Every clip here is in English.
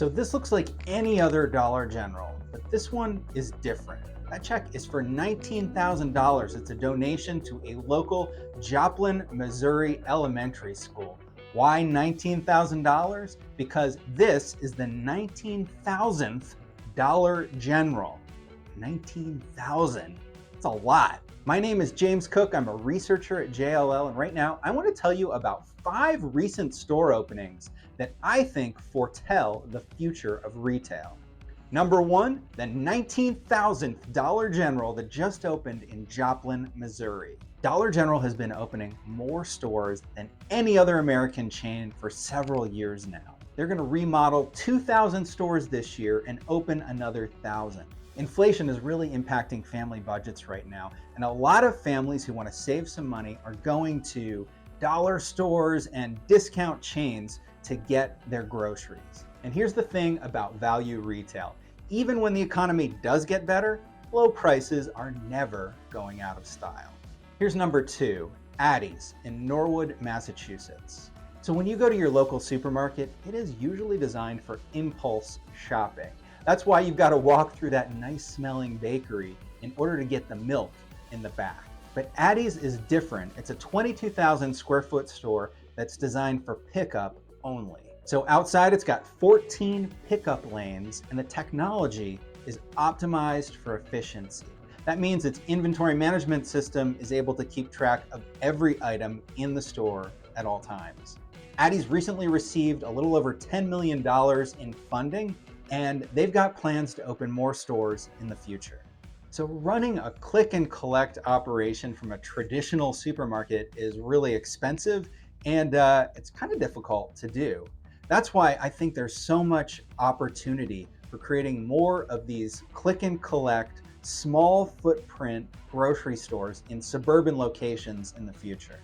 So this looks like any other Dollar General, but this one is different. That check is for $19,000. It's a donation to a local Joplin, Missouri elementary school. Why $19,000? Because this is the 19,000th Dollar General. 19,000. It's a lot. My name is James Cook. I'm a researcher at JLL, and right now I want to tell you about 5 recent store openings that I think foretell the future of retail. Number 1, the 19,000th Dollar General that just opened in Joplin, Missouri. Dollar General has been opening more stores than any other American chain for several years now. They're going to remodel 2,000 stores this year and open another 1,000. Inflation is really impacting family budgets right now, and a lot of families who want to save some money are going to dollar stores and discount chains to get their groceries. And here's the thing about value retail. Even when the economy does get better, low prices are never going out of style. Here's number 2, Addie's in Norwood, Massachusetts. So when you go to your local supermarket, it is usually designed for impulse shopping. That's why you've got to walk through that nice smelling bakery in order to get the milk in the back. But Addie's is different. It's a 22,000 square foot store that's designed for pickup only. So outside it's got 14 pickup lanes, and the technology is optimized for efficiency. That means its inventory management system is able to keep track of every item in the store at all times. Addie's recently received a little over $10 million in funding, and they've got plans to open more stores in the future. So running a click and collect operation from a traditional supermarket is really expensive, and it's kind of difficult to do. That's why I think there's so much opportunity for creating more of these click and collect, small footprint grocery stores in suburban locations in the future.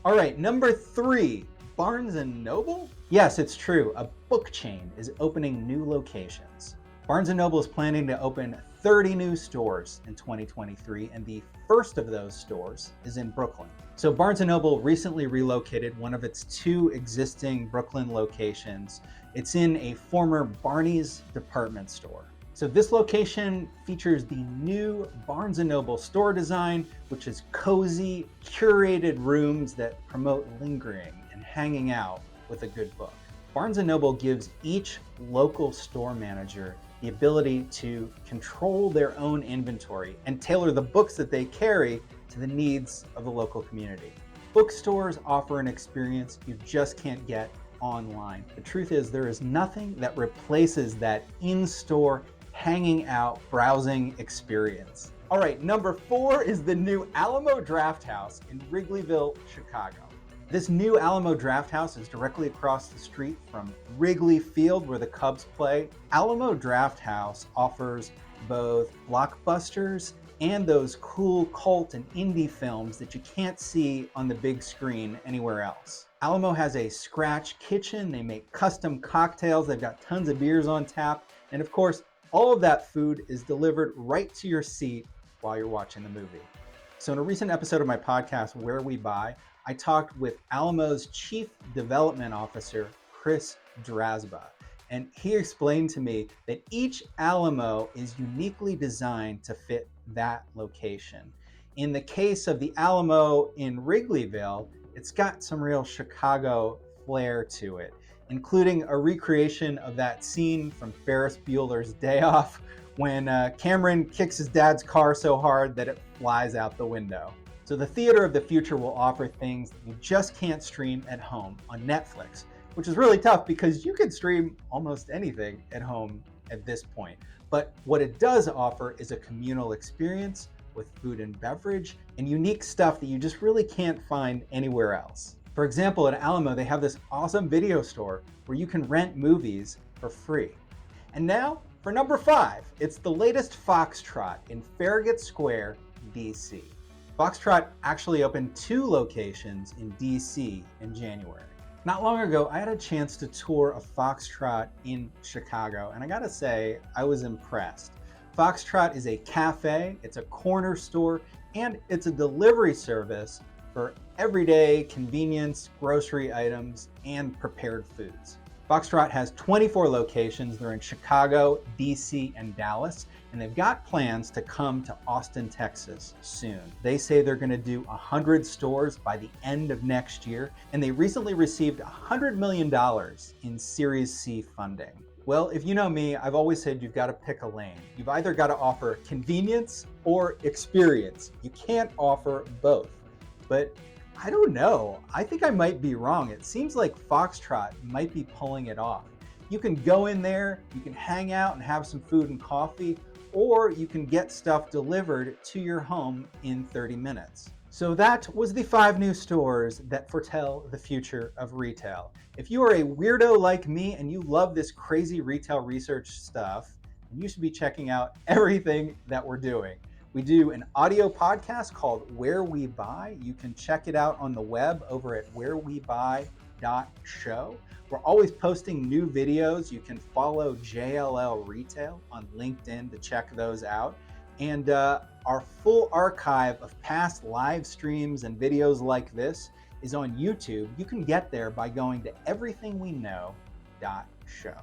All right, number 3, Barnes & Noble? Yes, it's true. A book chain is opening new locations. Barnes & Noble is planning to open 30 new stores in 2023, and the first of those stores is in Brooklyn. So Barnes & Noble recently relocated one of its 2 existing Brooklyn locations. It's in a former Barney's department store. So this location features the new Barnes & Noble store design, which is cozy, curated rooms that promote lingering and hanging out with a good book. Barnes & Noble gives each local store manager the ability to control their own inventory and tailor the books that they carry to the needs of the local community. Bookstores offer an experience you just can't get online. The truth is, there is nothing that replaces that in-store hanging out, browsing experience. All right, number 4 is the new Alamo Drafthouse in Wrigleyville, Chicago. This new Alamo Drafthouse is directly across the street from Wrigley Field, where the Cubs play. Alamo Drafthouse offers both blockbusters and those cool cult and indie films that you can't see on the big screen anywhere else. Alamo has a scratch kitchen. They make custom cocktails. They've got tons of beers on tap. And of course, all of that food is delivered right to your seat while you're watching the movie. So in a recent episode of my podcast, Where We Buy, I talked with Alamo's Chief Development Officer, Chris Drasba, and he explained to me that each Alamo is uniquely designed to fit that location. In the case of the Alamo in Wrigleyville, it's got some real Chicago flair to it, including a recreation of that scene from Ferris Bueller's Day Off when Cameron kicks his dad's car so hard that it flies out the window. So the theater of the future will offer things that you just can't stream at home on Netflix, which is really tough because you can stream almost anything at home at this point. But what it does offer is a communal experience with food and beverage and unique stuff that you just really can't find anywhere else. For example, at Alamo, they have this awesome video store where you can rent movies for free. And now for number 5, it's the latest Foxtrot in Farragut Square, DC. Foxtrot actually opened 2 locations in DC in January. Not long ago, I had a chance to tour a Foxtrot in Chicago, and I gotta say, I was impressed. Foxtrot is a cafe, it's a corner store, and it's a delivery service for everyday convenience, grocery items, and prepared foods. Foxtrot has 24 locations. They're in Chicago, DC, and Dallas, and they've got plans to come to Austin, Texas soon. They say they're going to do 100 stores by the end of next year, and they recently received $100 million in Series C funding. Well, if you know me, I've always said you've got to pick a lane. You've either got to offer convenience or experience. You can't offer both. But I don't know. I think I might be wrong. It seems like Foxtrot might be pulling it off. You can go in there, you can hang out and have some food and coffee, or you can get stuff delivered to your home in 30 minutes. So that was the 5 new stores that foretell the future of retail. If you are a weirdo like me and you love this crazy retail research stuff, you should be checking out everything that we're doing. We do an audio podcast called Where We Buy. You can check it out on the web over at wherewebuy.show. We're always posting new videos. You can follow JLL Retail on LinkedIn to check those out. And our full archive of past live streams and videos like this is on YouTube. You can get there by going to everythingweknow.show.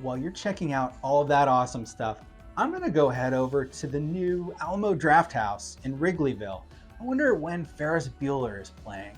While you're checking out all of that awesome stuff, I'm gonna go head over to the new Alamo Drafthouse in Wrigleyville. I wonder when Ferris Bueller is playing.